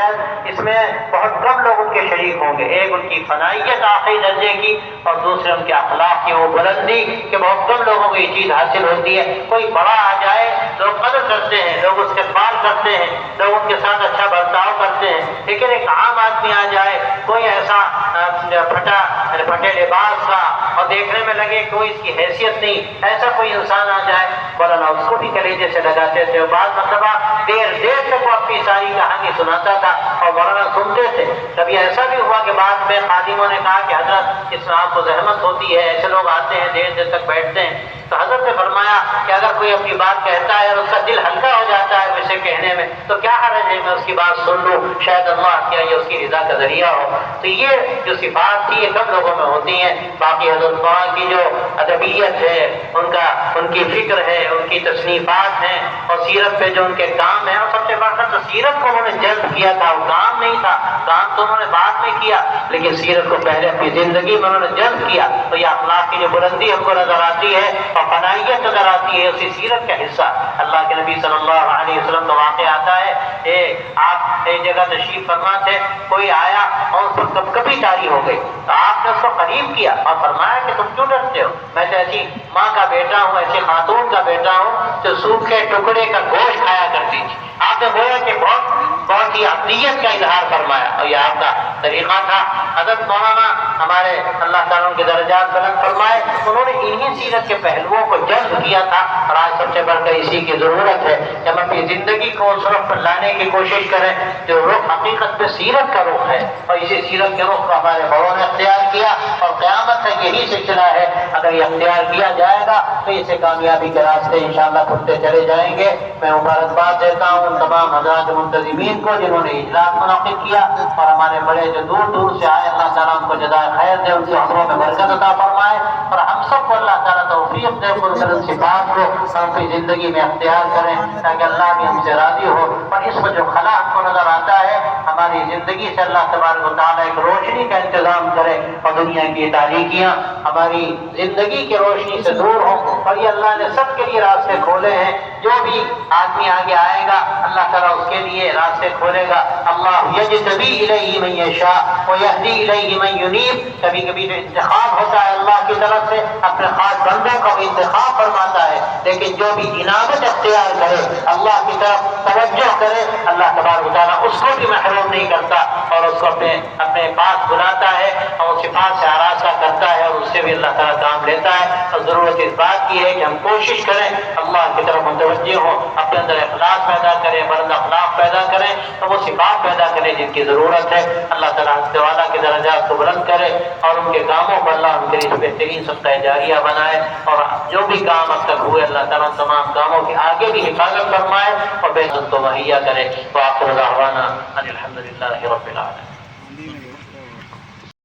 شاید اس میں بہت کم لوگ ان کے شریک ہوں گے. ایک ان کی فنائیت آخری درجے کی، اور دوسرے ان کے اخلاق کی وہ بلندی کہ بہت کم لوگوں کو یہ چیز حاصل ہوتی ہے. کوئی بڑا آ جائے لوگ قدر کرتے ہیں، لوگ اس کے استقبال کرتے ہیں، لوگ ان کے ساتھ اچھا برتاؤ کرتے ہیں. لیکن ایک عام آدمی آ جائے، کوئی ایسا پھٹے لباس کا اور دیکھنے میں لگے کوئی اس کی حیثیت نہیں، ایسا کوئی انسان آ جائے، مولانا اس کو بھی کلیجے سے لگاتے تھے. اور بعض مرتبہ دیر تک وہ اپنی ساری کہانی سناتا تھا اور مولانا سنتے تھے. کبھی ایسا بھی ہوا کہ بعد میں خادموں نے کہا کہ حضرت اس میں آپ کو زحمت ہوتی ہے، ایسے لوگ آتے ہیں دیر تک بیٹھتے ہیں. تو حضرت نے فرمایا کہ اگر کوئی اپنی بات کہتا ہے اور اس کا دل ہلکا ہو جاتا ہے اسے کہنے میں، تو کیا حرج ہے میں اس کی بات سن لوں، شاید اللہ کیا یہ اس کی رضا کا ذریعہ ہو. تو یہ جو صفات تھی یہ کم لوگوں میں ہوتی ہیں. باقی حضرت خان کی جو ادبیت ہے، ان کی فکر ہے، ان کی تصنیفات ہیں، اور سیرت پہ جو ان کے کام ہیں، اور سب سے بڑھ کر تو سیرت کو انہوں نے جلد کیا تھا. وہ کام نہیں تھا، کام تو انہوں نے بعد میں کیا، لیکن سیرت کو پہلے اپنی زندگی میں انہوں نے جلد کیا. تو یہ اخلاق کی جو بلندی ہم کو نظر آتی ہے اور فنائیت نظر آتی ہے، اسی سیرت کا حصہ. اللہ کے نبی صلی اللہ علیہ وسلم کا واقعہ آتا ہے، آپ ایک جگہ تشریف فرما تھے، کوئی آیا اور اس پر کبھی تاری ہو گئی، تو آپ نے اس کو قریب کیا اور فرمایا کہ تم کیوں ڈرتے ہو، میں تو ایسی ماں کا بیٹا ہوں، ایسی خاتون کا بیٹا ہوں جو سوکھے ٹکڑے کا گوشت کھایا کرتی تھی. آپ نے گویا کہ بہت ہی عقلیت کا اظہار فرمایا، اور یہ آپ کا طریقہ تھا. حضرت مولانا ہمارے اللہ تعالیٰ کے درجات بلند فرمائے، انہوں نے انہی سیرت کے پہلوؤں کو جذب کیا تھا. اور آج سب سے بڑھ کر اسی کی ضرورت ہے کہ ہم اپنی زندگی کو اس رخ پر لانے کی کوشش کریں جو رخ حقیقت میں سیرت کا رخ ہے. اور اسی سیرت کے رخ کو ہمارے بڑوں نے اختیار کیا، اور قیامت تک یہی سلسلہ ہے. اگر یہ اختیار کیا جائے گا تو اسے کامیابی کے راستے انشاءاللہ کھلتے چلے جائیں گے. میں مبارکباد دیتا ہوں ان تمام حضرات منتظمین کو جنہوں نے اجلاس منعقد کیا، اور ہمارے بڑے جو دور دور سے آئے، اللہ تعالیٰ ان کو جزائے خیر دے، ان کی عمروں میں برکت عطا فرمائے. اور ہم سب کو اللہ تعالیٰ توفیق دے ان صفات کو ہم اپنی زندگی میں اختیار کریں تاکہ اللہ بھی ہم سے راضی ہو. اور اس میں جو خلا ہم کو نظر آتا ہے، ہماری زندگی سے اللہ تبارک و تعالیٰ ایک روشنی کا انتظام کرے، اور دنیا کی تاریکیاں ہماری زندگی کی روشنی سے دور ہوں. اور یہ اللہ نے سب کے لیے راستے کھولے ہیں. جو بھی آدمی آگے آئے گا اللہ تعالیٰ اس کے لیے راستے کھولے گا. اللہ یجتبی الیہ من یشاء ویہدی الیہ من ینیب. کبھی کبھی جو انتخاب ہوتا ہے اللہ کی طرف سے، اپنے خاص بندوں کا انتخاب فرماتا ہے، لیکن جو بھی انابت اختیار کرے، اللہ کی طرف توجہ کرے، اللہ تبارک و تعالیٰ اس کو بھی محروم نہیں کرتا، اور اس کو اپنے پاس بلاتا ہے اور صفات سے آراستہ کرتا ہے، اور اس سے بھی اللہ تعالیٰ کام لیتا ہے. اور ضرورت اس بات کی ہے کہ ہم کوشش کریں اللہ کی طرف متوجہ ہوں، اپنے اندر اخلاص پیدا کریں، بلند اخلاق پیدا کریں، تو وہ صفات پیدا کریں جن کی ضرورت ہے. اللہ تعالیٰ تعالیٰ کے درجات کو بلند کرے، اور ان کے کاموں کو اللہ ان کے لیے بہترین صدقہ جاریہ بنائے. اور جو بھی کام اب تک ہوئے اللہ تعالیٰ تمام کاموں کی آگے بھی حفاظت فرمائے اور بہتر تو مہیا کرے. وآخر دعوانا ان الحمد للہ رب العالمین.